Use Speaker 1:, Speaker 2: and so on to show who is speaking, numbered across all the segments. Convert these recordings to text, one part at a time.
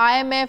Speaker 1: IMF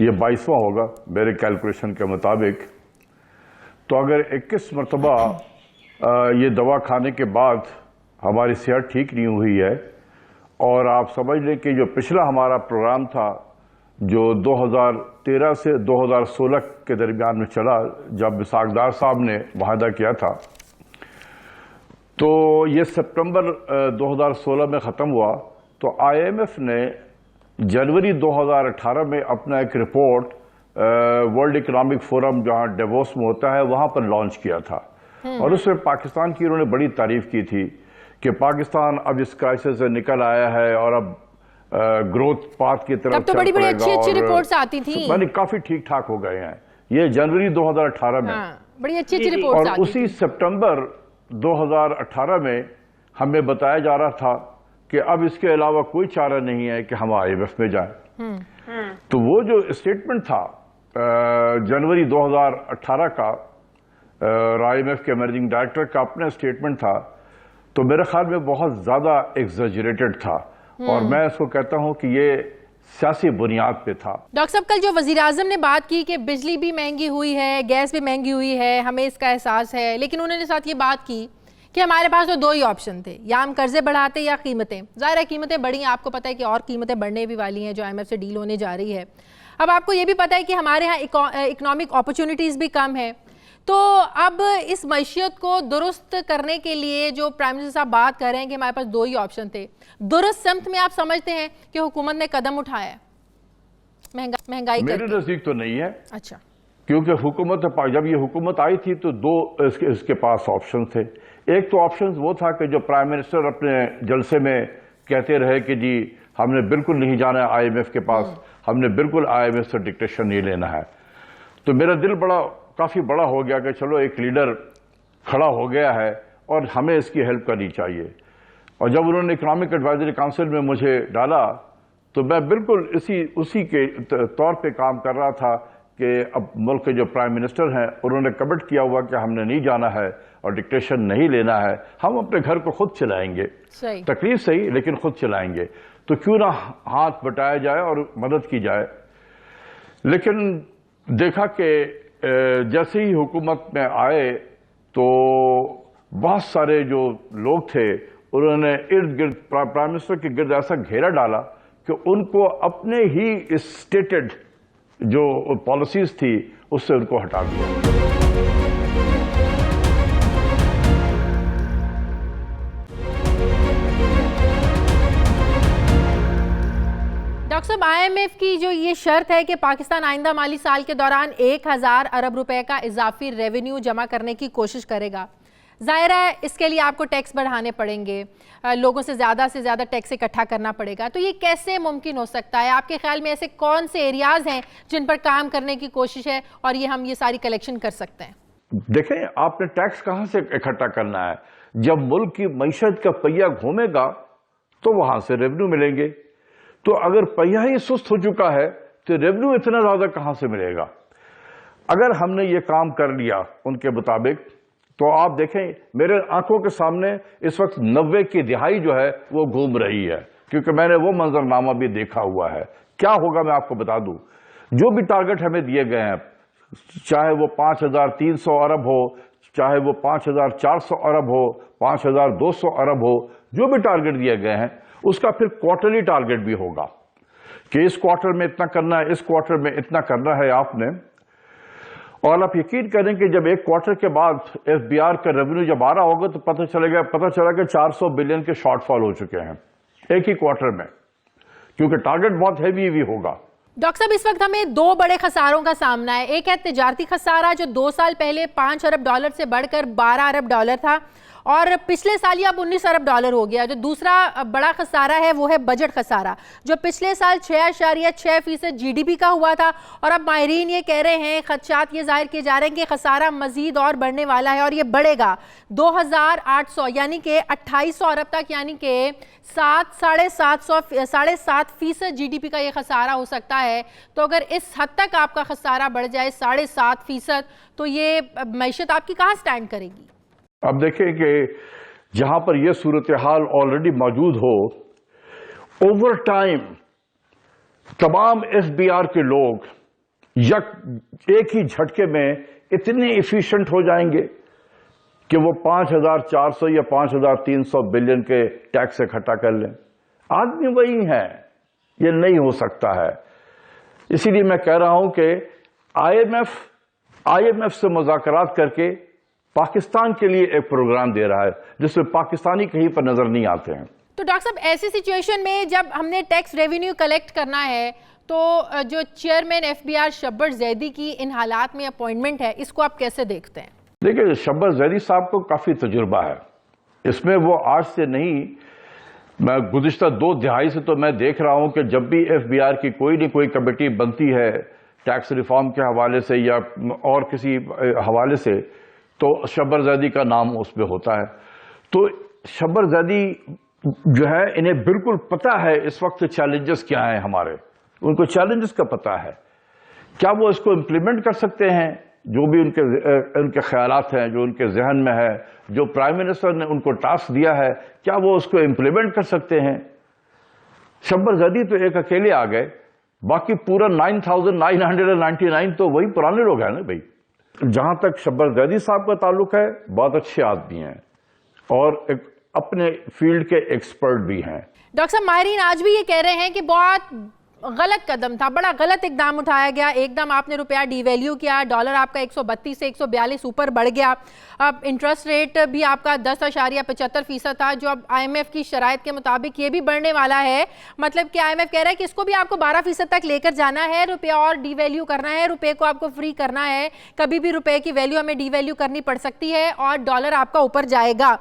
Speaker 2: یہ 22واں ہوگا میرے کیلکولیشن کے مطابق. تو اگر 21 مرتبہ یہ دوا کھانے کے بعد ہماری صحت ٹھیک نہیں ہوئی ہے، اور آپ سمجھ لیں کہ جو پچھلا ہمارا پروگرام تھا جو 2013 سے 2016 کے درمیان میں چلا، جب اسحاق ڈار صاحب نے معاہدہ کیا تھا، تو یہ سپٹمبر 2016 میں ختم ہوا. تو IMF نے جنوری 2018 میں اپنا ایک رپورٹ ورلڈ اکنامک فورم جہاں ڈیووس میں ہوتا ہے وہاں پر لانچ کیا تھا، اور اس میں پاکستان کی انہوں نے بڑی تعریف کی تھی کہ پاکستان اب اس کرائسس سے نکل آیا ہے اور اب گروتھ پاتھ کی طرف
Speaker 1: چل پڑے گا. اچھی رپورٹس آتی تھیں،
Speaker 2: کافی ٹھیک ٹھاک ہو گئے ہیں. یہ جنوری 2018 میں
Speaker 1: بڑی اچھی رپورٹس
Speaker 2: اور اسی سپٹمبر 2018 میں ہمیں بتایا جا رہا تھا کہ اب اس کے علاوہ کوئی چارہ نہیں ہے کہ ہم IMF میں جائیں. تو وہ جو اسٹیٹمنٹ تھا جنوری 2018 کا IMF کے مینیجنگ ڈائریکٹر کا اپنا اسٹیٹمنٹ تھا، تو میرے خیال میں بہت زیادہ ایگزیجریٹڈ تھا، اور میں اس کو کہتا ہوں کہ یہ سیاسی بنیاد پہ تھا.
Speaker 1: ڈاکٹر صاحب، کل جو وزیر اعظم نے بات کی کہ بجلی بھی مہنگی ہوئی ہے، گیس بھی مہنگی ہوئی ہے، ہمیں اس کا احساس ہے، لیکن انہوں نے ساتھ یہ بات کی کہ ہمارے پاس تو 2 ہی آپشن تھے، یا ہم قرضے بڑھاتے یا قیمتیں. ظاہر ہے قیمتیں بڑھی ہیں، آپ کو پتہ ہے کہ اور قیمتیں بڑھنے بھی والی ہیں جو IMF سے ڈیل ہونے جا رہی ہے. اب آپ کو یہ بھی پتہ ہے کہ ہمارے ہاں اکنامک اپرچونٹیز بھی کم ہیں. تو اب اس معیشت کو درست کرنے کے لیے جو پرائم منسٹر صاحب بات کر رہے ہیں کہ ہمارے پاس 2 ہی آپشن تھے، درست سمت میں آپ سمجھتے ہیں کہ حکومت نے قدم اٹھایا ہے مہنگائی
Speaker 2: میرے نزدیک تو نہیں ہے.
Speaker 1: اچھا.
Speaker 2: کیونکہ جب یہ حکومت آئی تھی تو 2 اس کے پاس آپشن تھے. ایک تو آپشن وہ تھا کہ جو پرائم منسٹر اپنے جلسے میں کہتے رہے کہ جی ہم نے بالکل نہیں جانا ہے IMF کے پاس، ہم نے بالکل IMF سے ڈکٹیشن نہیں لینا ہے. تو میرا دل کافی بڑا ہو گیا کہ چلو ایک لیڈر کھڑا ہو گیا ہے اور ہمیں اس کی ہیلپ کرنی چاہیے. اور جب انہوں نے اکنامک ایڈوائزری کونسل میں مجھے ڈالا تو میں بالکل اسی کے طور پہ کام کر رہا تھا کہ اب ملک کے جو پرائم منسٹر ہیں انہوں نے کمٹ کیا ہوا کہ ہم نے نہیں جانا ہے اور ڈکٹیشن نہیں لینا ہے، ہم اپنے گھر کو خود چلائیں گے. تکلیف صحیح لیکن خود چلائیں گے. تو کیوں نہ ہاتھ بٹایا جائے اور مدد کی جائے. لیکن دیکھا کہ جیسے ہی حکومت میں آئے تو بہت سارے جو لوگ تھے انہوں نے ارد گرد پرائم منسٹر کے گرد ایسا گھیرا ڈالا کہ ان کو اپنے ہی اسٹیٹڈ جو پالیسیز تھی اس سے ان کو ہٹا دیا.
Speaker 1: ڈاکٹر صاحب، IMF کی جو یہ شرط ہے کہ پاکستان آئندہ مالی سال کے دوران 1000 ارب روپے کا اضافی ریونیو جمع کرنے کی کوشش کرے گا، ظاہر ہے اس کے لیے آپ کو ٹیکس بڑھانے پڑیں گے، لوگوں سے زیادہ ٹیکس اکٹھا کرنا پڑے گا. تو یہ کیسے ممکن ہو سکتا ہے؟ آپ کے خیال میں ایسے کون سے ایریاز ہیں جن پر کام کرنے کی کوشش ہے اور ہم یہ ساری کلیکشن کر سکتے ہیں؟
Speaker 2: دیکھیں، آپ نے ٹیکس کہاں سے اکٹھا کرنا ہے؟ جب ملک کی معیشت کا پہیہ گھومے گا تو وہاں سے ریونیو ملیں گے. تو اگر پہیہ ہی سست ہو چکا ہے تو ریونیو اتنا زیادہ کہاں سے ملے گا؟ اگر ہم نے یہ کام کر لیا ان کے مطابق تو آپ دیکھیں میرے آنکھوں کے سامنے اس وقت 90 کی دہائی جو ہے وہ گھوم رہی ہے، کیونکہ میں نے وہ منظرنامہ بھی دیکھا ہوا ہے. کیا ہوگا میں آپ کو بتا دوں. جو بھی ٹارگٹ ہمیں دیے گئے ہیں، چاہے وہ 5300 ارب ہو، چاہے وہ 5400 ارب ہو، 5200 ارب ہو، جو بھی ٹارگٹ دیے گئے ہیں اس کا پھر کوارٹرلی ٹارگٹ بھی ہوگا کہ اس کوارٹر میں اتنا کرنا ہے، اس کوارٹر میں اتنا کرنا ہے آپ نے. اور آپ یقین کریں کہ جب ایک کوارٹر کے بعد FBR کا ریونیو جب آ رہا ہوگا تو پتہ چلا کہ 400 بلین کے شارٹ فال ہو چکے ہیں ایک ہی کوارٹر میں، کیونکہ ٹارگٹ بہت ہیوی بھی ہوگا.
Speaker 1: ڈاکٹر صاحب، اس وقت ہمیں 2 بڑے خساروں کا سامنا ہے. ایک ہے تجارتی خسارہ جو 2 سال پہلے 5 ارب ڈالر سے بڑھ کر 12 ارب ڈالر تھا اور پچھلے سال یہ اب 19 ارب ڈالر ہو گیا. جو دوسرا بڑا خسارہ ہے وہ ہے بجٹ خسارہ جو پچھلے سال 6.6% GDP کا ہوا تھا، اور اب ماہرین یہ کہہ رہے ہیں، خدشات یہ ظاہر کیے جا رہے ہیں کہ خسارہ مزید اور بڑھنے والا ہے اور یہ بڑھے گا 2800 یعنی کہ 2800 ارب تک، یعنی کہ 7.5% GDP کا یہ خسارہ ہو سکتا ہے. تو اگر اس حد تک آپ کا خسارہ بڑھ جائے 7.5%، تو یہ معیشت آپ کی کہاں سٹینڈ کرے گی؟
Speaker 2: اب دیکھیں کہ جہاں پر یہ صورتحال آلریڈی موجود ہو، اوور ٹائم تمام FBR کے لوگ ایک ہی جھٹکے میں اتنے ایفیشنٹ ہو جائیں گے کہ وہ 5,400 یا 5,300 بلین کے ٹیکس اکٹھا کر لیں. آدمی وہی ہے, یہ نہیں ہو سکتا ہے. اسی لیے میں کہہ رہا ہوں کہ آئی ایم ایف سے مذاکرات کر کے پاکستان کے لیے ایک پروگرام دے رہا ہے جس میں پاکستانی کہیں پر نظر نہیں آتے ہیں.
Speaker 1: تو ڈاکٹر صاحب ایسی سچویشن میں جب ہم نے ٹیکس ریونیو کلیکٹ کرنا ہے تو جو چیئرمین ایف بی آر شبر زیدی کی ان حالات میں اپوائنٹمنٹ ہے, اس کو آپ کیسے دیکھتے ہیں؟
Speaker 2: دیکھیں, شبر زیدی صاحب کو کافی تجربہ ہے اس میں. وہ آج سے نہیں, میں گزشتہ 2 دہائی سے تو میں دیکھ رہا ہوں کہ جب بھی ایف بی آر کی کوئی نہ کوئی کمیٹی بنتی ہے ٹیکس ریفارم کے حوالے سے یا اور کسی حوالے سے, تو شبر زیدی کا نام اس میں ہوتا ہے. تو شبر زیدی جو ہے, انہیں بالکل پتا ہے اس وقت چیلنجز کیا ہیں ہمارے, ان کو چیلنجز کا پتا ہے. کیا وہ اس کو امپلیمنٹ کر سکتے ہیں؟ جو بھی ان کے خیالات ہیں, جو ان کے ذہن میں ہے, جو پرائم منسٹر نے ان کو ٹاسک دیا ہے, کیا وہ اس کو امپلیمنٹ کر سکتے ہیں؟ شبر زیدی تو ایک اکیلے آ گئے, باقی پورا 9,999 تو وہی پرانے لوگ ہیں نا بھائی. جہاں تک شبر زیدی صاحب کا تعلق ہے, بہت اچھے آدمی ہیں اور اپنے فیلڈ کے ایکسپرٹ بھی ہیں.
Speaker 1: ڈاکٹر صاحب, ماہرین آج بھی یہ کہہ رہے ہیں کہ بہت غلط قدم تھا, بڑا غلط اقدام اٹھایا گیا. ایک دم آپ نے روپیہ ڈی ویلیو کیا, ڈالر آپ کا 132 سے 142 اوپر بڑھ گیا. اب انٹرسٹ ریٹ بھی آپ کا 10.75% تھا, جو اب آئی ایم ایف کی شرائط کے مطابق یہ بھی بڑھنے والا ہے. مطلب کہ آئی ایم ایف کہہ رہا ہے کہ اس کو بھی آپ کو 12% تک لے کر جانا ہے, روپیہ اور ڈی ویلیو کرنا ہے, روپے کو آپ کو فری کرنا ہے. کبھی بھی روپے کی ویلیو ہمیں ڈی ویلیو کرنی پڑ سکتی ہے اور ڈالر آپ کا اوپر جائے گا.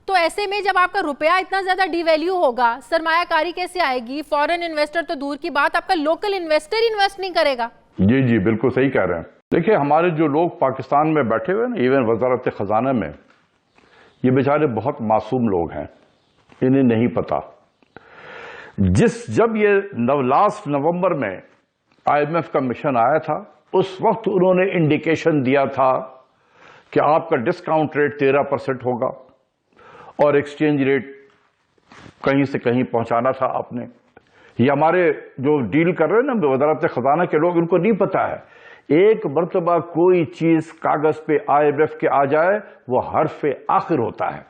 Speaker 1: تو ایسے میں جب آپ کا روپیہ اتنا زیادہ ڈی ویلیو ہوگا, سرمایہ کاری کیسے آئے گی؟ فورن انویسٹر تو دور کی بات, آپ کا لوکل انویسٹر انویسٹ نہیں کرے گا.
Speaker 2: جی بالکل صحیح کہہ رہے ہیں. دیکھیں, ہمارے جو لوگ پاکستان میں بیٹھے ہوئے نا, ایون وزارت خزانہ میں, یہ بیچارے بہت معصوم لوگ ہیں, انہیں نہیں پتا. جب یہ لاسٹ نومبر میں آئی ایم ایف کا مشن آیا تھا, اس وقت انہوں نے انڈیکیشن دیا تھا کہ آپ کا ڈسکاؤنٹ ریٹ 13% ہوگا اور ایکسچینج ریٹ کہیں سے کہیں پہنچانا تھا آپ نے. یہ ہمارے جو ڈیل کر رہے ہیں نا وزارت خزانہ کے لوگ, ان کو نہیں پتا ہے. ایک مرتبہ کوئی چیز کاغذ پہ آئی ایم ایف کے آ جائے, وہ حرف آخر ہوتا ہے.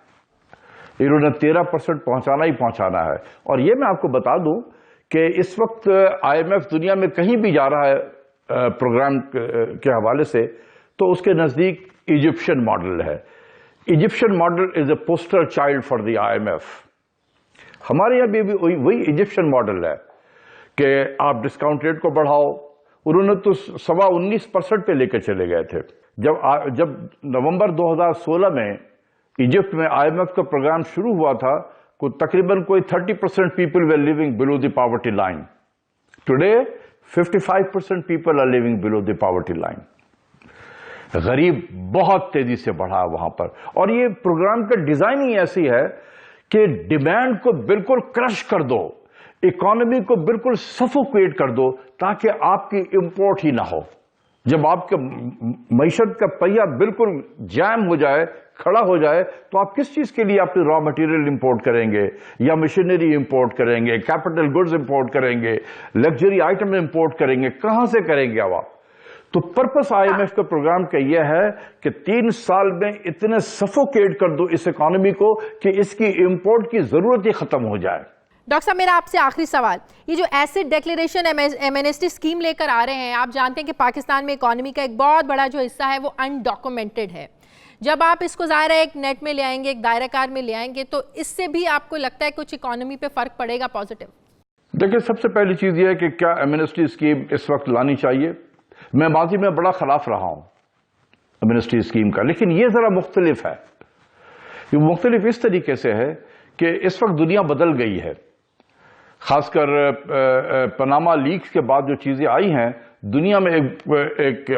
Speaker 2: انہوں نے 13% پہنچانا ہی پہنچانا ہے. اور یہ میں آپ کو بتا دوں کہ اس وقت آئی ایم ایف دنیا میں کہیں بھی جا رہا ہے پروگرام کے حوالے سے, تو اس کے نزدیک ایجپشن ماڈل ہے. Egyptian model is a poster child for the I M F. ہمارے یہاں بھی وہی ایجپشن ماڈل ہے کہ آپ ڈسکاؤنٹ ریٹ کو بڑھاؤ. انہوں نے تو 19% پہ لے کے چلے گئے تھے. جب نومبر 2016 میں ایجپٹ میں آئی ایم ایف کا پروگرام شروع ہوا تھا, تقریباً کوئی 30% people were living below the poverty line. Today 55% people are living below the poverty line. غریب بہت تیزی سے بڑھا وہاں پر. اور یہ پروگرام کا ڈیزائن ہی ایسی ہے کہ ڈیمانڈ کو بالکل کرش کر دو, اکانومی کو بالکل سفوکیٹ کر دو, تاکہ آپ کی امپورٹ ہی نہ ہو. جب آپ کے معیشت کا پہیہ بالکل جام ہو جائے, کھڑا ہو جائے, تو آپ کس چیز کے لیے اپنے را مٹیریل امپورٹ کریں گے, یا مشینری امپورٹ کریں گے, کیپٹل گڈز امپورٹ کریں گے, لگژری آئٹم امپورٹ کریں گے, کہاں سے کریں گے آپ؟ تو پرپس آئی ایم ایف کا پروگرام کا یہ ہے کہ 3 سال میں اتنے سفوکیٹ کر دو اس اکانومی کو کہ اس کی امپورٹ کی ضرورت ہی ختم ہو جائے.
Speaker 1: ڈاکٹر صاحب, میرا آپ سے آخری سوال, یہ جو ایسٹ ڈیکلیریشن ایمنسٹی اسکیم لے کر آ رہے ہیں, آپ جانتے ہیں کہ پاکستان میں اکانومی کا ایک بہت بڑا جو حصہ ہے وہ انڈاکومنٹڈ ہے. جب آپ اس کو ظاہر ہے ایک نیٹ میں لے آئیں گے, ایک دائرہ کار میں لے آئیں گے, تو اس سے بھی آپ کو لگتا ہے کچھ اکانومی پہ فرق پڑے گا پازیٹیو؟
Speaker 2: دیکھیں, سب سے پہلی چیز یہ ہے کہ کیا ایمنسٹی اسکیم اس وقت لانی چاہیے. میں ماضی میں بڑا خلاف رہا ہوں ایمنسٹی اسکیم کا, لیکن یہ ذرا مختلف ہے. یہ مختلف اس طریقے سے ہے کہ اس وقت دنیا بدل گئی ہے. خاص کر پاناما لیکس کے بعد جو چیزیں آئی ہیں, دنیا میں ایک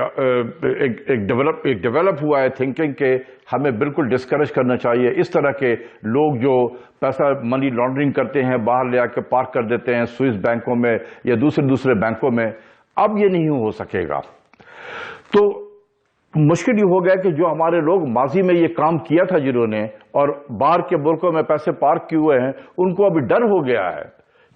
Speaker 2: ڈیولپ ہوا ہے تھنکنگ کہ ہمیں بالکل ڈسکریج کرنا چاہیے. اس طرح کے لوگ جو پیسہ منی لانڈرنگ کرتے ہیں, باہر لے آ کے پارک کر دیتے ہیں سوئس بینکوں میں یا دوسرے بینکوں میں, اب یہ نہیں ہو سکے گا. تو مشکل یہ ہو گیا کہ جو ہمارے لوگ ماضی میں یہ کام کیا تھا, جنہوں نے اور باہر کے ملکوں میں پیسے پارک کیے ہوئے ہیں, ان کو ابھی ڈر ہو گیا ہے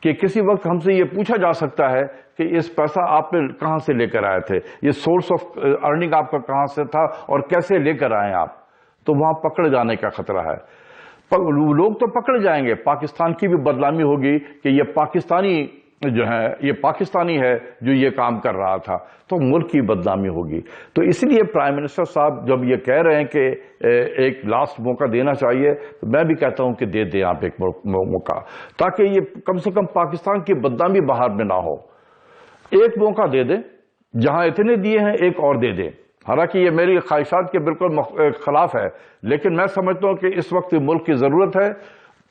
Speaker 2: کہ کسی وقت ہم سے یہ پوچھا جا سکتا ہے کہ اس پیسہ آپ نے کہاں سے لے کر آئے تھے, یہ سورس آف ارننگ آپ کا کہاں سے تھا اور کیسے لے کر آئے آپ, تو وہاں پکڑ جانے کا خطرہ ہے. لوگ تو پکڑ جائیں گے, پاکستان کی بھی بدنامی ہوگی کہ یہ پاکستانی جو ہے, یہ پاکستانی ہے جو یہ کام کر رہا تھا, تو ملک کی بدنامی ہوگی. تو اس لیے پرائم منسٹر صاحب جب یہ کہہ رہے ہیں کہ ایک لاسٹ موقع دینا چاہیے, میں بھی کہتا ہوں کہ دے دیں آپ ایک موقع, تاکہ یہ کم سے کم پاکستان کی بدنامی باہر میں نہ ہو. ایک موقع دے دیں, جہاں اتنے دیے ہیں ایک اور دے دیں. حالانکہ یہ میری خواہشات کے بالکل خلاف ہے, لیکن میں سمجھتا ہوں کہ اس وقت ملک کی ضرورت ہے.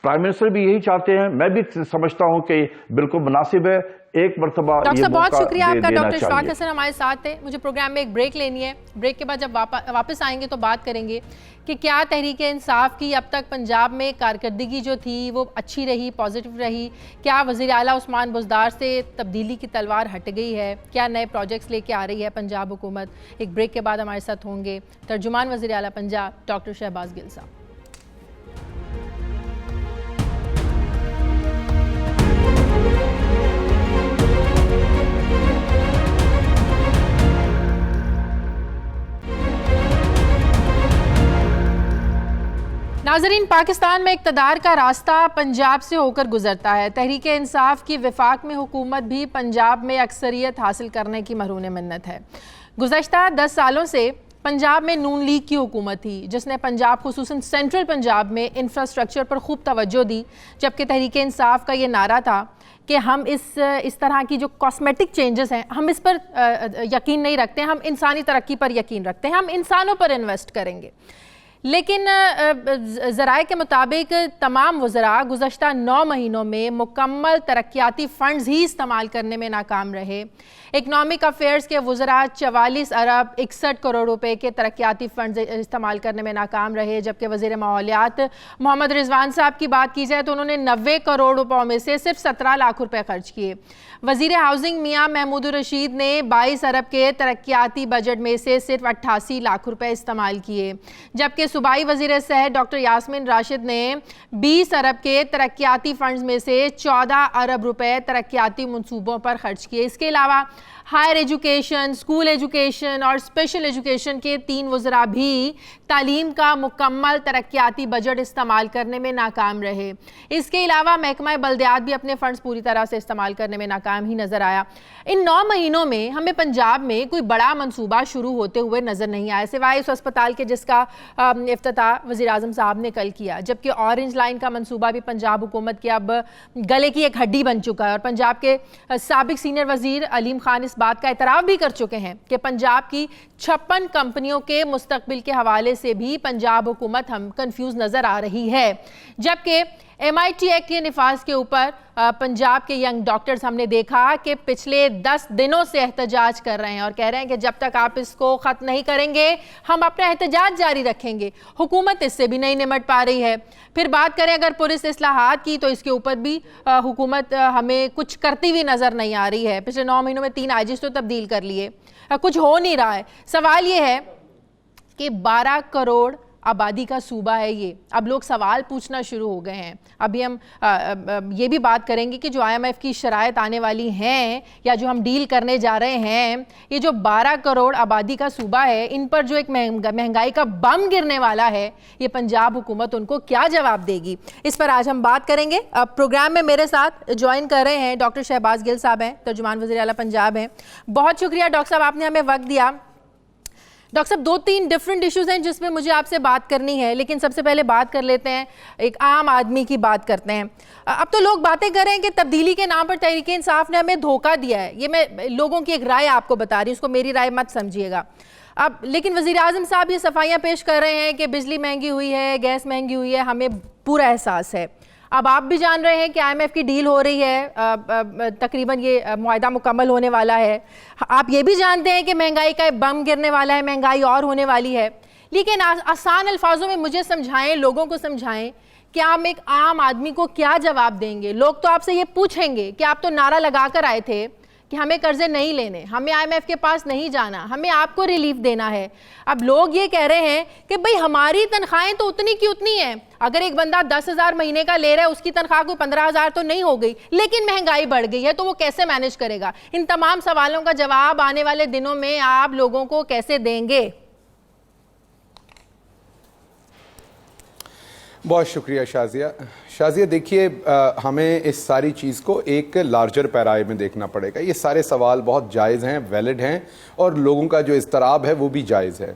Speaker 2: پرائم منسٹر بھی یہی چاہتے ہیں, میں بھی سمجھتا ہوں کہ بالکل مناسب ہے ایک مرتبہ یہ موقع دے دینا چاہیے.
Speaker 1: ڈاکٹر صاحب بہت شکریہ آپ کا. ڈاکٹر اشفاق حسن ہمارے ساتھ تھے. مجھے پروگرام میں ایک بریک لینی ہے, بریک کے بعد جب واپس آئیں گے تو بات کریں گے کہ کیا تحریک انصاف کی اب تک پنجاب میں کارکردگی جو تھی وہ اچھی رہی, پازیٹیو رہی, کیا وزیر اعلیٰ عثمان بزدار سے تبدیلی کی تلوار ہٹ گئی ہے, کیا نئے پروجیکٹس لے کے آ رہی ہے پنجاب حکومت. ایک بریک کے بعد ہمارے ساتھ ہوں گے ترجمان وزیر اعلیٰ پنجاب ڈاکٹر شہباز گل صاحب. ناظرین, پاکستان میں اقتدار کا راستہ پنجاب سے ہو کر گزرتا ہے. تحریک انصاف کی وفاق میں حکومت بھی پنجاب میں اکثریت حاصل کرنے کی مرہون منت ہے. گزشتہ 10 سالوں سے پنجاب میں نون لیگ کی حکومت تھی جس نے پنجاب خصوصاً سینٹرل پنجاب میں انفراسٹرکچر پر خوب توجہ دی, جبکہ تحریک انصاف کا یہ نعرہ تھا کہ ہم اس طرح کی جو کاسمیٹک چینجز ہیں ہم اس پر یقین نہیں رکھتے, ہم انسانی ترقی پر یقین رکھتے ہیں, ہم انسانوں پر انویسٹ کریں گے. لیکن ذرائع کے مطابق تمام وزراء گزشتہ 9 مہینوں میں مکمل ترقیاتی فنڈز ہی استعمال کرنے میں ناکام رہے. اکنامک افیئرز کے وزراء 44 ارب 61 کروڑ روپے کے ترقیاتی فنڈز استعمال کرنے میں ناکام رہے, جبکہ وزیر ماحولیات محمد رضوان صاحب کی بات کی جائے تو انہوں نے 90 کروڑ روپوں میں سے صرف 17 لاکھ روپے خرچ کیے. وزیر ہاؤسنگ میاں محمود الرشید نے 22 ارب کے ترقیاتی بجٹ میں سے صرف 88 لاکھ روپے استعمال کیے, جبکہ صوبائی وزیر صحت ڈاکٹر یاسمین راشد نے 20 ارب کے ترقیاتی فنڈز میں سے 14 ارب روپے ترقیاتی منصوبوں پر خرچ کیے. اس کے علاوہ ہائر ایجوکیشن, اسکول ایجوکیشن اور اسپیشل ایجوکیشن کے 3 وزراء بھی تعلیم کا مکمل ترقیاتی بجٹ استعمال کرنے میں ناکام رہے. اس کے علاوہ محکمہ بلدیات بھی اپنے فنڈز پوری طرح سے استعمال کرنے میں ناکام ہی نظر آیا. ان 9 مہینوں میں ہمیں پنجاب میں کوئی بڑا منصوبہ شروع ہوتے ہوئے نظر نہیں آیا, سوائے اس اسپتال کے جس کا افتتاح وزیر اعظم صاحب نے کل کیا, جبکہ اورنج لائن کا منصوبہ بھی پنجاب حکومت کے اب گلے کی ایک ہڈی بن چکا ہے. اور پنجاب کے سابق سینئر وزیر علیم خان اس بات کا اعتراف بھی کر چکے ہیں کہ پنجاب کی 56 کمپنیوں کے مستقبل کے حوالے سے بھی پنجاب حکومت ہم کنفیوز نظر آ رہی ہے. جبکہ MIT ایکٹ کے نفاذ کے اوپر پنجاب کے ینگ ڈاکٹرز ہم نے دیکھا کہ پچھلے 10 دنوں سے احتجاج کر رہے ہیں اور کہہ رہے ہیں کہ جب تک آپ اس کو ختم نہیں کریں گے ہم اپنا احتجاج جاری رکھیں گے. حکومت اس سے بھی نہیں نمٹ پا رہی ہے. پھر بات کریں اگر پولیس اصلاحات کی تو اس کے اوپر بھی حکومت ہمیں کچھ کرتی ہوئی نظر نہیں آ رہی ہے. پچھلے 9 مہینوں میں 3 IGs تو تبدیل کر لیے, کچھ ہو نہیں رہا ہے. سوال یہ ہے کہ 12 کروڑ آبادی کا صوبہ ہے یہ, اب لوگ سوال پوچھنا شروع ہو گئے ہیں. ابھی ہم یہ بھی بات کریں گے کہ جو IMF کی شرائط آنے والی ہیں یا جو ہم ڈیل کرنے جا رہے ہیں, یہ جو 12 کروڑ آبادی کا صوبہ ہے ان پر جو ایک مہنگائی کا بم گرنے والا ہے, یہ پنجاب حکومت ان کو کیا جواب دے گی, اس پر آج ہم بات کریں گے. پروگرام میں میرے ساتھ جوائن کر رہے ہیں ڈاکٹر شہباز گل صاحب ہیں, ترجمان وزیر اعلیٰ پنجاب ہیں. بہت شکریہ ڈاکٹر صاحب, آپ نے ہمیں وقت دیا. ڈاکٹر صاحب 2-3 ڈیفرنٹ ایشوز ہیں جس پہ مجھے آپ سے بات کرنی ہے, لیکن سب سے پہلے بات کر لیتے ہیں ایک عام آدمی کی بات کرتے ہیں. اب تو لوگ باتیں کر رہے ہیں کہ تبدیلی کے نام پر تحریک انصاف نے ہمیں دھوکہ دیا ہے. یہ میں لوگوں کی ایک رائے آپ کو بتا رہی ہوں, اس کو میری رائے مت سمجھیے گا. اب لیکن وزیر اعظم صاحب یہ صفائیاں پیش کر رہے ہیں کہ بجلی مہنگی ہوئی ہے, گیس مہنگی ہوئی ہے, ہمیں پورا احساس ہے. اب آپ بھی جان رہے ہیں کہ IMF کی ڈیل ہو رہی ہے, تقریباً یہ معاہدہ مکمل ہونے والا ہے. آپ یہ بھی جانتے ہیں کہ مہنگائی کا بم گرنے والا ہے, مہنگائی اور ہونے والی ہے. لیکن آسان الفاظوں میں مجھے سمجھائیں, لوگوں کو سمجھائیں کہ آپ ایک عام آدمی کو کیا جواب دیں گے. لوگ تو آپ سے یہ پوچھیں گے کہ آپ تو نعرہ لگا کر آئے تھے کہ ہمیں قرضے نہیں لینے, ہمیں IMF کے پاس نہیں جانا, ہمیں آپ کو ریلیف دینا ہے. اب لوگ یہ کہہ رہے ہیں کہ بھئی ہماری تنخواہیں تو اتنی کی اتنی ہیں, اگر ایک بندہ 10,000 مہینے کا لے رہا ہے اس کی تنخواہ کوئی 15,000 تو نہیں ہو گئی, لیکن مہنگائی بڑھ گئی ہے تو وہ کیسے مینج کرے گا؟ ان تمام سوالوں کا جواب آنے والے دنوں میں آپ لوگوں کو کیسے دیں گے؟
Speaker 3: بہت شکریہ شازیہ. شازیہ دیکھیے, ہمیں اس ساری چیز کو ایک لارجر پیرائے میں دیکھنا پڑے گا. یہ سارے سوال بہت جائز ہیں, ویلڈ ہیں, اور لوگوں کا جو اضطراب ہے وہ بھی جائز ہے.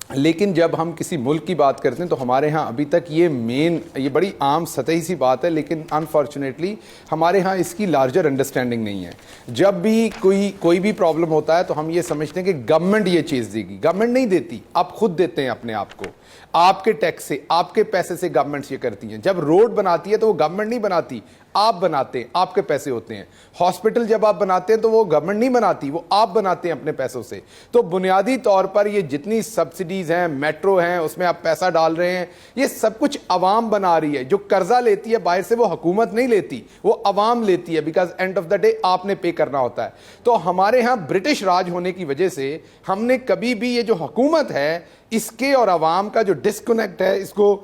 Speaker 3: لیکن جب ہم کسی ملک کی بات کرتے ہیں تو ہمارے ہاں ابھی تک یہ بڑی عام سطحی سی بات ہے, لیکن انفارچونیٹلی ہمارے ہاں اس کی لارجر انڈرسٹینڈنگ نہیں ہے. جب بھی کوئی بھی پرابلم ہوتا ہے تو ہم یہ سمجھتے ہیں کہ گورنمنٹ یہ چیز دے گی. گورنمنٹ نہیں دیتی, آپ خود دیتے ہیں اپنے آپ کو. آپ کے ٹیکس سے, آپ کے پیسے سے گورنمنٹس یہ کرتی ہیں. جب روڈ بناتی ہے تو وہ گورنمنٹ نہیں بناتی, آپ بناتے ہیں, آپ کے پیسے ہوتے ہیں. ہاسپٹل جب آپ بناتے ہیں تو وہ گورنمنٹ نہیں بناتی, وہ آپ بناتے ہیں اپنے پیسوں سے. تو بنیادی طور پر یہ جتنی سبسڈیز ہیں, میٹرو ہیں, اس میں آپ پیسہ ڈال رہے ہیں, یہ سب کچھ عوام بنا رہی ہے. جو قرضہ لیتی ہے باہر سے وہ حکومت نہیں لیتی, وہ عوام لیتی ہے, because and of the day آپ نے پے کرنا ہوتا ہے. تو ہمارے ہاں برٹش راج ہونے کی وجہ سے ہم نے کبھی بھی یہ جو حکومت ہے اس کے اور عوام کا جو ڈسکنیکٹ ہے, اس کو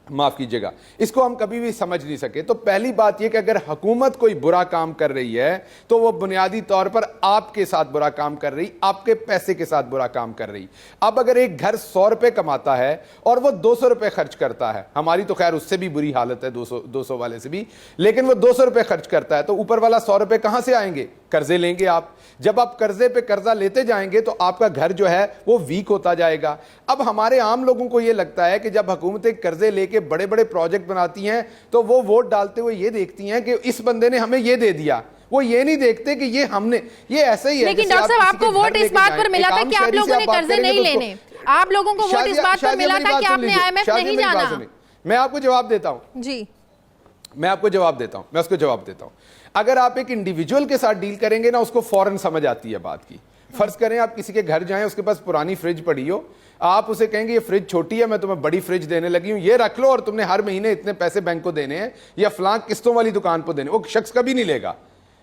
Speaker 3: معاف کیجیے گا, اس کو ہم کبھی بھی سمجھ نہیں سکے. تو پہلی بات یہ کہ اگر حکومت کوئی برا کام کر رہی ہے تو وہ بنیادی طور پر آپ کے ساتھ برا کام کر رہی, آپ کے پیسے کے ساتھ برا کام کر رہی. اب اگر ایک گھر 100 روپے کماتا ہے اور وہ 200 روپے خرچ کرتا ہے, ہماری تو خیر اس سے بھی بری حالت ہے 200 والے سے بھی, لیکن وہ 200 روپے خرچ کرتا ہے, تو اوپر والا 100 روپے کہاں سے آئیں گے؟ قرضے لیں گے آپ. جب آپ قرضے پہ قرضہ لیتے جائیں گے تو آپ کا گھر جو ہے وہ ویک ہوتا جائے گا. اب ہمارے عام لوگوں کو یہ لگتا ہے کہ جب حکومتیں قرضے لے کے بڑے بڑے پروجیکٹ بناتی ہیں تو وہ ووٹ ڈالتے ہوئے یہ دیکھتی ہیں کہ اس بندے نے ہمیں یہ دے دیا. وہ یہ نہیں دیکھتے کہ یہ ہم نے, یہ ایسے ہی ہے.
Speaker 1: لیکن ڈاکٹر صاحب آپ کو ووٹ اس بات پر ملا تھا کہ آپ لوگوں نے قرضے نہیں لینے, آپ لوگوں کو ووٹ اس بات پر ملا تھا کہ آپ نے IMF نہیں جانا.
Speaker 3: میں آپ کو جواب دیتا ہوں,
Speaker 1: جی
Speaker 3: میں آپ کو جواب دیتا ہوں, میں اس کو جواب دیتا ہوں. اگر آپ ایک انڈیویجول کے ساتھ ڈیل کریں گے نا, اس کو فوراً سمجھ آتی ہے بات کی. فرض کریں آپ کسی کے گھر جائیں, اس کے پاس پرانی فریج پڑی ہو, آپ اسے کہیں گے یہ فریج چھوٹی ہے, میں تمہیں بڑی فریج دینے لگی ہوں, یہ رکھ لو اور تم نے ہر مہینے اتنے پیسے بینک کو دینے ہیں یا فلاں قسطوں والی دکان کو دینے. وہ شخص کبھی نہیں لے گا,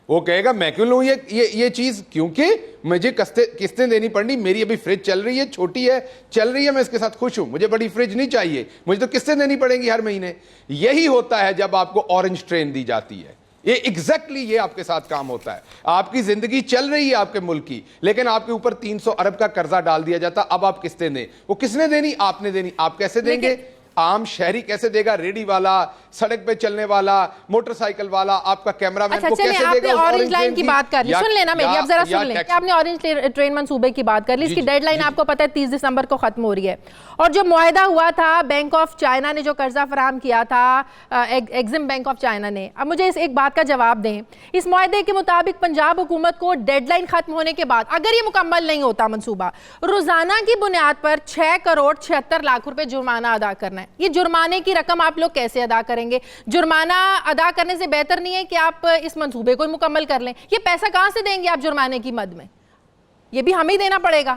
Speaker 3: وہ کہے گا میں کیوں لوں یہ چیز, کیونکہ مجھے قسطیں دینی پڑنی, میری ابھی فریج چل رہی ہے, چھوٹی ہے, چل رہی ہے, میں اس کے ساتھ خوش ہوں, مجھے بڑی فریج نہیں چاہیے, مجھے تو قسطیں دینی پڑیں گی ہر مہینے. یہی ہوتا ہے جب آپ کو اورنج ٹرین دی جاتی ہے. یہ ایگزیکٹلی یہ آپ کے ساتھ کام ہوتا ہے. آپ کی زندگی چل رہی ہے آپ کے ملک کی, لیکن آپ کے اوپر 300 ارب کا قرضہ ڈال دیا جاتا. اب آپ قسطیں دیں, وہ کس نے دینی؟ آپ نے دینی. آپ کیسے دیں گے؟ عام شہری کیسے دے گا؟ ریڈی والا, سڑک پہ چلنے والا, موٹر سائیکل والا, آپ کا کیمرہ مین, وہ کیسے دے گا؟
Speaker 1: اورنج لائن کی بات کر لی, سن لینا میری, اب ذرا سن لیں. آپ نے اورنج ٹرین منصوبے کی بات کر لی, اس کی ڈیڈ لائن آپ کو پتہ ہے 30 دسمبر کو ختم ہو رہی ہے. اور جو معاہدہ ہوا تھا بینک آف چائنا نے جو قرضہ فراہم کیا تھا, ایگزم بینک آف چائنا نے, اب مجھے اس ایک بات کا جواب دیں, اس معاہدے کے مطابق پنجاب حکومت کو ڈیڈ لائن ختم ہونے کے بعد اگر یہ مکمل نہیں ہوتا منصوبہ, روزانہ کی بنیاد پر 6 کروڑ 76 لاکھ روپے جرمانہ ادا کرنا ہے. یہ جرمانے کی رقم آپ لوگ کیسے ادا کریں گے؟ جرمانہ ادا کرنے سے بہتر نہیں ہے کہ آپ اس منصوبے کو مکمل کر لیں. یہ پیسہ کہاں سے دیں گے آپ جرمانے کی مد میں؟ یہ بھی ہمیں دینا پڑے گا.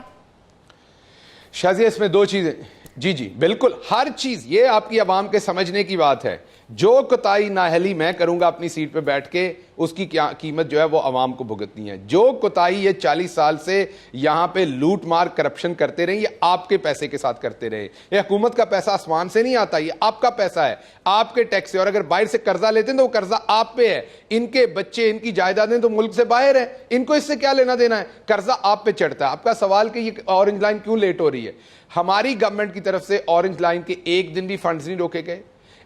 Speaker 3: شازیہ اس میں 2 چیزیں, جی بالکل, ہر چیز یہ آپ کی عوام کے سمجھنے کی بات ہے. جو کوتاہی نااہلی میں کروں گا اپنی سیٹ پہ بیٹھ کے, اس کی قیمت جو ہے وہ عوام کو بھگتنی ہے. جو کوتاہی یہ 40 سال سے یہاں پہ لوٹ مار کرپشن کرتے رہے, یہ آپ کے پیسے کے ساتھ کرتے رہے. یہ حکومت کا پیسہ آسمان سے نہیں آتا, یہ آپ کا پیسہ ہے, آپ کے ٹیکس سے. اور اگر باہر سے قرضہ لیتے ہیں تو وہ قرضہ آپ پہ ہے. ان کے بچے, ان کی جائیدادیں تو ملک سے باہر ہیں, ان کو اس سے کیا لینا دینا ہے؟ قرضہ آپ پہ چڑھتا ہے. آپ کا سوال کہ یہ اورنج لائن کیوں لیٹ ہو رہی ہے, ہماری گورنمنٹ کی طرف سے اورنج لائن کے ایک دن بھی فنڈز نہیں روکے گئے,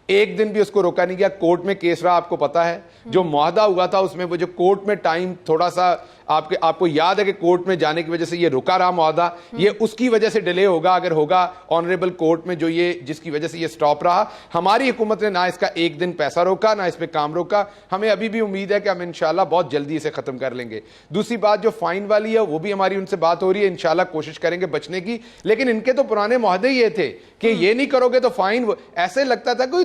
Speaker 3: ایک دن بھی اس کو روکا نہیں گیا. کورٹ میں کیس رہا, آپ کو پتا ہے, جو معاہدہ ہوا تھا اس میں وہ جو کورٹ میں ٹائم تھوڑا سا آپ کو یاد ہے کہ کورٹ میں جانے کی وجہ سے یہ رکا رہا معاہدہ, یہ اس کی وجہ سے ڈیلے ہوگا اگر ہوگا آنریبل کورٹ میں, جو یہ جس کی وجہ سے یہ سٹاپ رہا. ہماری حکومت نے نہ اس کا ایک دن پیسہ روکا, نہ اس پہ کام روکا. ہمیں ابھی بھی امید ہے کہ ہم انشاءاللہ بہت جلدی اسے ختم کر لیں گے. دوسری بات جو فائن والی ہے, وہ بھی ہماری ان سے بات ہو رہی ہے, انشاءاللہ کوشش کریں گے بچنے کی. لیکن ان کے تو پرانے معاہدے یہ تھے کہ یہ نہیں کرو گے تو فائن. ایسے لگتا تھا کوئی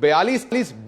Speaker 3: 42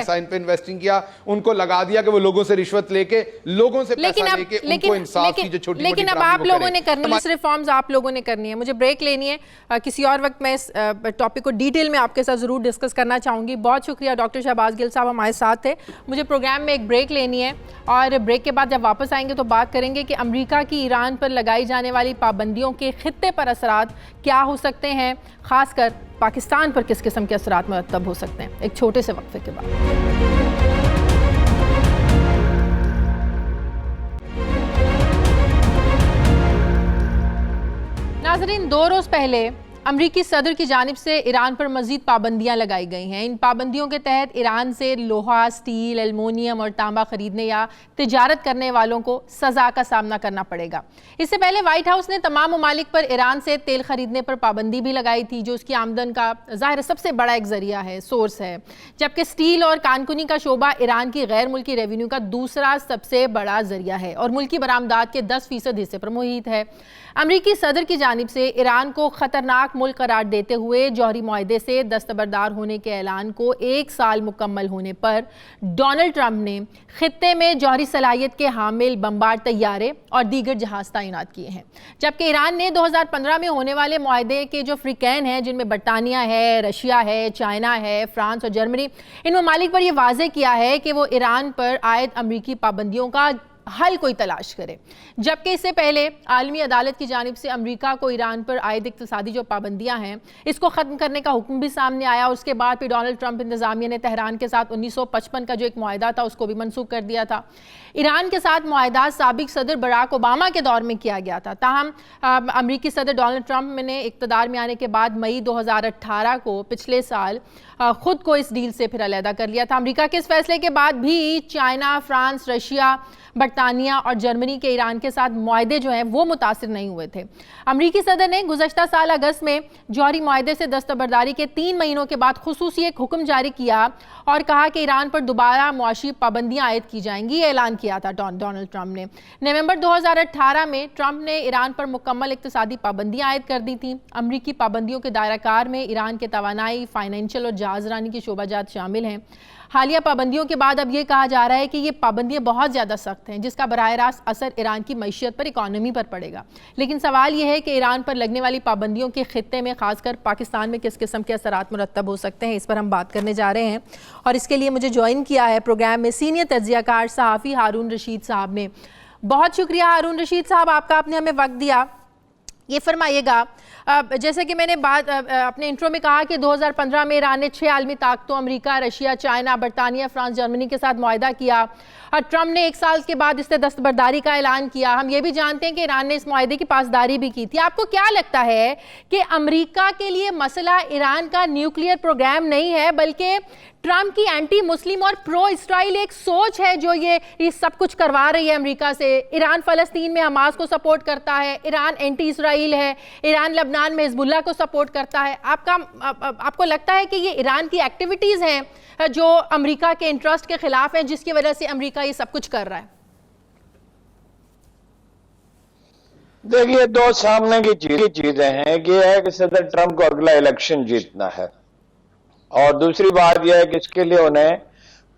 Speaker 3: پیسہ ان پہ انویسٹنگ کیا, ان کو لگا دیا کہ وہ لوگوں سے رشوت لے کے, لوگوں سے پیسہ لے کے ان کو انصاف کی جو چھوٹی موٹی
Speaker 1: لیکن اب آپ لوگوں نے کرنی ہے, اس ریفارمز آپ لوگوں نے کرنی ہے. مجھے بریک لینی ہے, کسی اور وقت میں اس ٹاپک کو ڈیٹیل میں آپ کے ساتھ ضرور ڈسکس کرنا چاہوں گی. بہت شکریہ ڈاکٹر شہباز گل صاحب ہمارے ساتھ تھے. مجھے پروگرام میں ایک بریک لینی ہے, اور بریک کے بعد جب واپس آئیں گے تو بات کریں گے کہ امریکہ کی ایران پر لگائی جانے والی پابندیوں کے خطے پر اثرات کیا ہو سکتے ہیں, خاص کر پاکستان پر کس قسم کے اثرات مرتب ہو سکتے ہیں. ایک چھوٹے سے وقفے کے بعد. ناظرین, 2 روز پہلے امریکی صدر کی جانب سے ایران پر مزید پابندیاں لگائی گئی ہیں. ان پابندیوں کے تحت ایران سے لوہا, سٹیل, ایلومینیم اور تانبا خریدنے یا تجارت کرنے والوں کو سزا کا سامنا کرنا پڑے گا. اس سے پہلے وائٹ ہاؤس نے تمام ممالک پر ایران سے تیل خریدنے پر پابندی بھی لگائی تھی, جو اس کی آمدن کا ظاہر سب سے بڑا ایک ذریعہ ہے, سورس ہے. جبکہ سٹیل اور کانکنی کا شعبہ ایران کی غیر ملکی ریونیو کا دوسرا سب سے بڑا ذریعہ ہے اور ملکی برآمدات کے 10% حصے پر محیط ہے. امریکی صدر کی جانب سے ایران کو خطرناک ملک قرار دیتے ہوئے جوہری معاہدے سے دستبردار ہونے کے اعلان کو 1 سال مکمل ہونے پر ڈونلڈ ٹرمپ نے خطے میں جوہری صلاحیت کے حامل بمبار طیارے اور دیگر جہاز تعینات کیے ہیں. جبکہ ایران نے 2015 میں ہونے والے معاہدے کے جو فریقین ہیں, جن میں برطانیہ ہے, رشیا ہے, چائنا ہے, فرانس اور جرمنی, ان ممالک پر یہ واضح کیا ہے کہ وہ ایران پر عائد امریکی پابندیوں کا حل کوئی تلاش کرے. جبکہ اس سے پہلے عالمی عدالت کی جانب سے امریکہ کو ایران پر عائد اقتصادی جو پابندیاں ہیں اس کو ختم کرنے کا حکم بھی سامنے آیا, اور اس کے بعد پھر ڈونلڈ ٹرمپ انتظامیہ نے تہران کے ساتھ 1955 کا جو ایک معاہدہ تھا اس کو بھی منسوخ کر دیا تھا. ایران کے ساتھ معاہدہ سابق صدر براک اوباما کے دور میں کیا گیا تھا. تاہم امریکی صدر ڈونلڈ ٹرمپ نے اقتدار میں آنے کے بعد مئی 2018 کو پچھلے سال خود کو اس ڈیل سے پھر علیحدہ کر لیا تھا. امریکہ کے اس فیصلے کے بعد بھی چائنا, فرانس, رشیا, برطانیہ اور جرمنی کے ایران کے ساتھ معاہدے جو ہیں وہ متاثر نہیں ہوئے تھے. امریکی صدر نے گزشتہ سال اگست میں جوہری معاہدے سے دستبرداری کے 3 مہینوں کے بعد خصوصی ایک حکم جاری کیا اور کہا کہ ایران پر دوبارہ معاشی پابندیاں عائد کی جائیں گی. یہ اعلان کیا تھا ڈونلڈ ٹرمپ نے. نومبر 2018 میں ٹرمپ نے ایران پر مکمل اقتصادی پابندیاں عائد کر دی تھیں. امریکی پابندیوں کے دائرہ کار میں ایران کے توانائی, فائنینشل اور جہاز رانی کے شعبہ جات شامل ہیں. حالیہ پابندیوں کے بعد اب یہ کہا جا رہا ہے کہ یہ پابندیاں بہت زیادہ سخت ہیں, جس کا براہ راست اثر ایران کی معیشت پر, اکانومی پر پڑے گا. لیکن سوال یہ ہے کہ ایران پر لگنے والی پابندیوں کے خطے میں, خاص کر پاکستان میں, کس قسم کے اثرات مرتب ہو سکتے ہیں. اس پر ہم بات کرنے جا رہے ہیں, اور اس کے لیے مجھے جوائن کیا ہے پروگرام میں سینئر تجزیہ کار صحافی ہارون رشید صاحب نے. بہت شکریہ ہارون رشید صاحب, آپ کا آپ نے ہمیں وقت دیا. یہ فرمائیے گا, جیسے کہ میں نے اپنے انٹرو میں کہا کہ 2015 میں ایران نے 6 عالمی طاقتوں امریکہ, رشیا, چائنا, برطانیہ, فرانس, جرمنی کے ساتھ معاہدہ کیا, اور ٹرمپ نے 1 سال کے بعد اس سے دستبرداری کا اعلان کیا. ہم یہ بھی جانتے ہیں کہ ایران نے اس معاہدے کی پاسداری بھی کی تھی. آپ کو کیا لگتا ہے کہ امریکہ کے لیے مسئلہ ایران کا نیوکلیئر پروگرام نہیں ہے, بلکہ ٹرمپ کی اینٹی مسلم اور پرو اسرائیل ایک سوچ ہے جو یہ سب کچھ کروا رہی ہے امریکہ سے؟ ایران فلسطین میں حماس کو سپورٹ کرتا ہے, ایران اینٹی اسرائیل ہے, ایران لبنان میں حزب اللہ کو سپورٹ کرتا ہے. آپ کو لگتا ہے کہ یہ ایران کی ایکٹیویٹیز ہیں جو امریکہ کے انٹرسٹ کے خلاف ہیں, جس کی وجہ سے امریکہ یہ سب کچھ کر رہا ہے؟
Speaker 4: دیکھیے, 2 سامنے کی چیزیں ہیں کہ یہ ہے کہ صدر ٹرمپ کو اگلا الیکشن جیتنا ہے, اور دوسری بات یہ ہے کہ اس کے لیے انہیں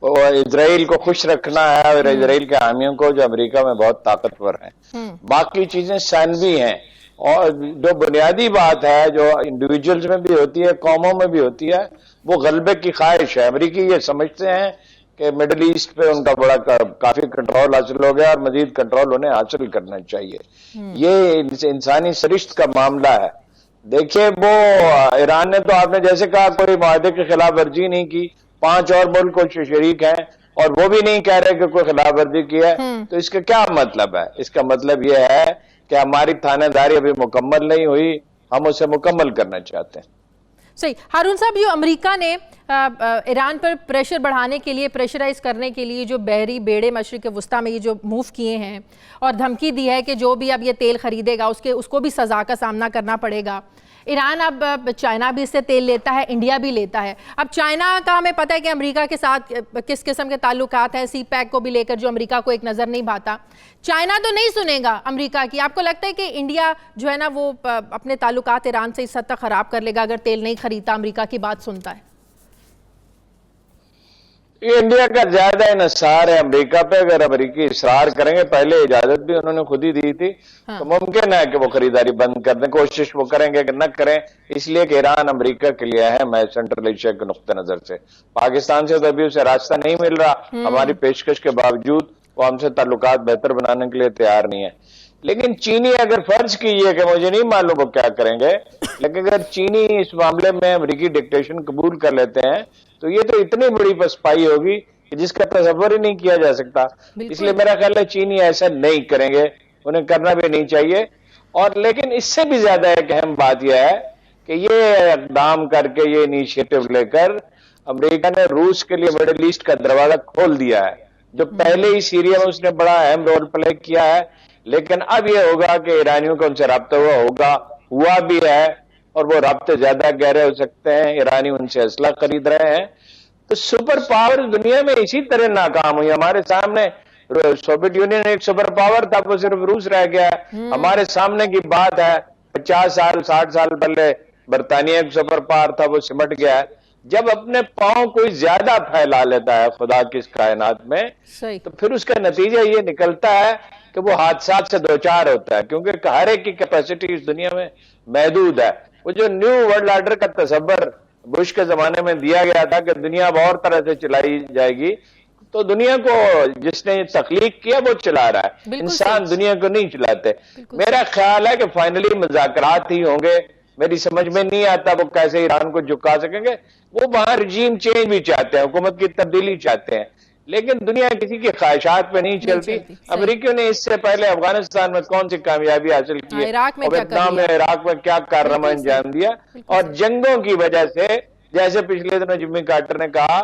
Speaker 4: اسرائیل کو خوش رکھنا ہے, اور اسرائیل کے حامیوں کو جو امریکہ میں بہت طاقتور ہیں. باقی چیزیں ثانوی ہیں, اور جو بنیادی بات ہے جو انڈیویجولز میں بھی ہوتی ہے, قوموں میں بھی ہوتی ہے, وہ غلبے کی خواہش ہے. امریکی یہ سمجھتے ہیں کہ مڈل ایسٹ پہ ان کا بڑا کافی کنٹرول حاصل ہو گیا, اور مزید کنٹرول انہیں حاصل کرنا چاہیے. یہ انسانی سرشت کا معاملہ ہے. دیکھیے, وہ ایران نے تو, آپ نے جیسے کہا, کوئی معاہدے کی خلاف ورزی نہیں کی. 5 اور ملک شریک ہیں اور وہ بھی نہیں کہہ رہے کہ کوئی خلاف ورزی کی ہے. تو اس کا کیا مطلب ہے؟ اس کا مطلب یہ ہے کہ ہماری تھانہ داری ابھی مکمل نہیں ہوئی, ہم اسے مکمل کرنا چاہتے ہیں.
Speaker 1: صحیح. ہارون صاحب, جو امریکہ نے ایران پر پریشر بڑھانے کے لیے, پریشرائز کرنے کے لیے جو بحری بیڑے مشرق وسطیٰ میں یہ جو موو کیے ہیں اور دھمکی دی ہے کہ جو بھی اب یہ تیل خریدے گا اس کو بھی سزا کا سامنا کرنا پڑے گا. ایران, اب چائنا بھی اس سے تیل لیتا ہے, انڈیا بھی لیتا ہے. اب چائنا کا ہمیں پتہ ہے کہ امریکہ کے ساتھ کس قسم کے تعلقات ہیں, سی پیک کو بھی لے کر جو امریکہ کو ایک نظر نہیں بھاتا. چائنا تو نہیں سنے گا امریکہ کی. آپ کو لگتا ہے کہ انڈیا جو ہے نا وہ اپنے تعلقات ایران سے اس حد تک خراب کر لے گا اگر تیل نہیں خریدتا, امریکہ کی بات سنتا ہے؟
Speaker 4: یہ انڈیا کا زیادہ انحصار ہے امریکہ پہ. اگر امریکی اصرار کریں گے، پہلے اجازت بھی انہوں نے خود ہی دی تھی، تو ممکن ہے کہ وہ خریداری بند کر دیں. کوشش وہ کریں گے کہ نہ کریں، اس لیے کہ ایران امریکہ کے لیے اہم ہے سینٹرل ایشیا کے نقطہ نظر سے. پاکستان سے تو ابھی اسے راستہ نہیں مل رہا، ہماری پیشکش کے باوجود وہ ہم سے تعلقات بہتر بنانے کے لیے تیار نہیں ہے. لیکن چینی اگر فرض کیجیے کہ مجھے نہیں معلوم وہ کیا کریں گے، لیکن اگر چینی اس معاملے میں امریکی ڈکٹیشن قبول کر لیتے ہیں تو یہ تو اتنی بڑی پسپائی ہوگی کہ جس کا تصور ہی نہیں کیا جا سکتا. اس لیے میرا خیال ہے چینی ایسا نہیں کریں گے، انہیں کرنا بھی نہیں چاہیے. اور لیکن اس سے بھی زیادہ ایک اہم بات یہ ہے کہ یہ اقدام کر کے، یہ انیشیٹو لے کر امریکہ نے روس کے لیے مڈل ایسٹ کا دروازہ کھول دیا ہے، جو پہلے ہی سیریا میں اس نے بڑا اہم رول پلے کیا ہے. لیکن اب یہ ہوگا کہ ایرانیوں کا ان سے رابطہ ہوا بھی ہے، اور وہ رابطے زیادہ گہرے ہو سکتے ہیں. ایرانی ان سے اسلحہ خرید رہے ہیں. تو سپر پاور دنیا میں اسی طرح ناکام ہوئی. ہمارے سامنے سوویت یونین ایک سپر پاور تھا، وہ صرف روس رہ گیا ہے. ہمارے سامنے کی بات ہے 50 سال 60 سال پہلے برطانیہ ایک سپر پاور تھا، وہ سمٹ گیا ہے. جب اپنے پاؤں کوئی زیادہ پھیلا لیتا ہے خدا کی اس کائنات میں، تو پھر اس کا نتیجہ یہ نکلتا ہے کہ وہ حادثات سے دوچار ہوتا ہے، کیونکہ ہر ایک کی کیپیسٹی اس دنیا میں محدود ہے. وہ جو نیو ورلڈ آرڈر کا تصور بش کے زمانے میں دیا گیا تھا کہ دنیا اب اور طرح سے چلائی جائے گی، تو دنیا کو جس نے تخلیق کیا وہ چلا رہا ہے. انسان دنیا کو نہیں چلاتے. میرا خیال ہے کہ فائنلی مذاکرات ہی ہوں گے. میری سمجھ میں نہیں آتا وہ کیسے ایران کو جھکا سکیں گے. وہ وہاں رجیم چینج بھی چاہتے ہیں، حکومت کی تبدیلی چاہتے ہیں، لیکن دنیا کسی کی خواہشات پہ نہیں چلتی. امریکیوں نے اس سے پہلے افغانستان میں کون سی کامیابی حاصل کی، ویتنام میں، عراق میں کیا کارنامہ انجام دیا. اور جنگوں کی وجہ سے، جیسے پچھلے دنوں جمی کارٹر نے کہا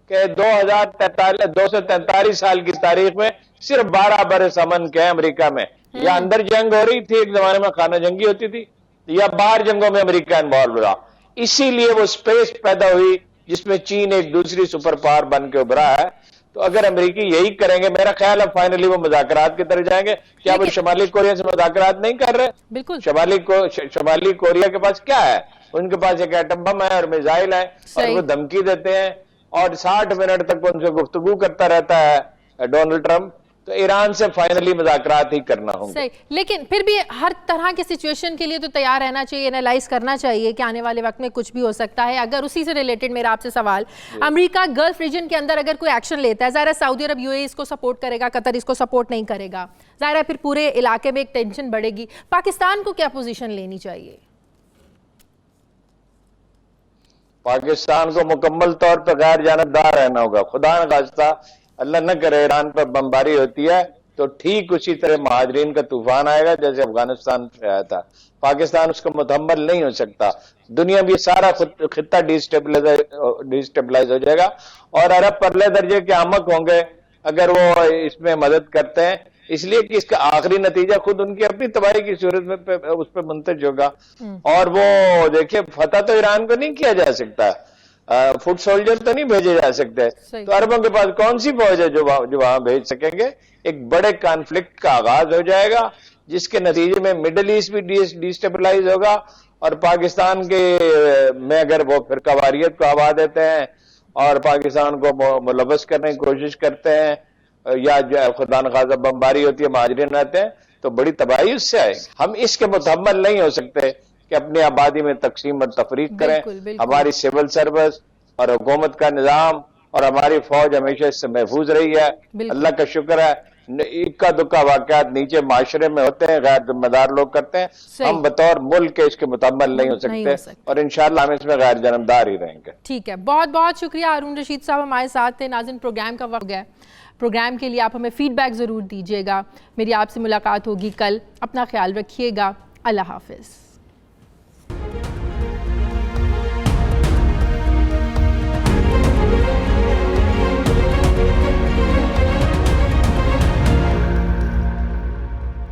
Speaker 4: کہ 243 سال کی تاریخ میں صرف 12 برس امن کے ہیں امریکہ میں. یا اندر جنگ ہو رہی تھی، ایک زمانے میں خانہ جنگی ہوتی تھی، یا باہر جنگوں میں امریکہ انوالو رہا. اسی لیے وہ سپیس پیدا ہوئی جس میں چین ایک دوسری سپر پاور بن کے ابھرا ہے. تو اگر امریکی یہی کریں گے، میرا خیال ہے فائنلی وہ مذاکرات کی طرف جائیں گے. کیا وہ شمالی کوریا سے مذاکرات نہیں کر رہے؟
Speaker 1: بالکل.
Speaker 4: شمالی کوریا کے پاس کیا ہے؟ ان کے پاس ایک ایٹم بم ہے اور میزائل ہے، اور وہ دھمکی دیتے ہیں، اور 60 منٹ تک ان سے گفتگو کرتا رہتا ہے ڈونلڈ ٹرمپ. تو ایران سے فائنلی مذاکرات ہی کرنا ہوں گے.
Speaker 1: لیکن پھر بھی ہر طرح کی سچویشن کے لیے تو تیار رہنا چاہیے، انالائز کرنا چاہیے کہ آنے والے وقت میں کچھ بھی ہو سکتا ہے. اگر اسی سے ریلیٹڈ میرا آپ سے سوال، امریکہ گلف ریجن کے اندر اگر کوئی ایکشن لیتا ہے، ظاہر ہے سعودی عرب UAE اس کو سپورٹ کرے گا، قطر اس کو سپورٹ نہیں کرے گا، ظاہر ہے پھر پورے علاقے میں ایک ٹینشن بڑھے گی. پاکستان کو کیا پوزیشن لینی چاہیے؟
Speaker 4: پاکستان کو مکمل طور پر غیر جانبدار رہنا ہوگا. خدا نخواستہ اللہ نہ کرے ایران پر بمباری ہوتی ہے تو ٹھیک اسی طرح مہاجرین کا طوفان آئے گا جیسے افغانستان سے آیا تھا. پاکستان اس کو متحمل نہیں ہو سکتا. دنیا بھی سارا خطہ ڈیسٹیبلائز ہو جائے گا، اور عرب پرلے درجے کے احمق ہوں گے اگر وہ اس میں مدد کرتے ہیں، اس لیے کہ اس کا آخری نتیجہ خود ان کی اپنی تباہی کی صورت میں اس پہ منتج ہوگا. اور وہ دیکھیں، فتح تو ایران کو نہیں کیا جا سکتا، فٹ سولجر تو نہیں بھیجے جا سکتے. تو عربوں کے پاس کون سی فوج ہے جو وہاں بھیج سکیں گے؟ ایک بڑے کانفلکٹ کا آغاز ہو جائے گا جس کے نتیجے میں مڈل ایسٹ بھی ڈیسٹیبلائز ہوگا. اور پاکستان کے میں اگر وہ فرقہ واریت کو ہوا دیتے ہیں اور پاکستان کو ملوث کرنے کی کوشش کرتے ہیں، یا خدا نخواستہ بمباری ہوتی ہے، مہاجرین آتے ہیں، تو بڑی تباہی اس سے آئے گی. ہم اس کے متحمل نہیں ہو سکتے کہ اپنی آبادی میں تقسیم اور تفریق کریں. ہماری سول سروس اور حکومت کا نظام اور ہماری فوج ہمیشہ اس سے محفوظ رہی ہے. اللہ کا شکر ہے. اکا دکا واقعات نیچے معاشرے میں ہوتے ہیں، غیر ذمہ دار لوگ کرتے ہیں. ہم بطور ملک کے اس کے متحمل نہیں ہو سکتے، اور انشاءاللہ ہم اس میں غیر جانبدار ہی رہیں گے.
Speaker 1: ٹھیک ہے، بہت بہت شکریہ ہارون رشید صاحب ہمارے ساتھ تھے. ناظرین، پروگرام کا وقت ہے. پروگرام کے لیے آپ ہمیں فیڈ بیک ضرور دیجیے گا. میری آپ سے ملاقات ہوگی کل. اپنا خیال رکھیے گا. اللہ حافظ.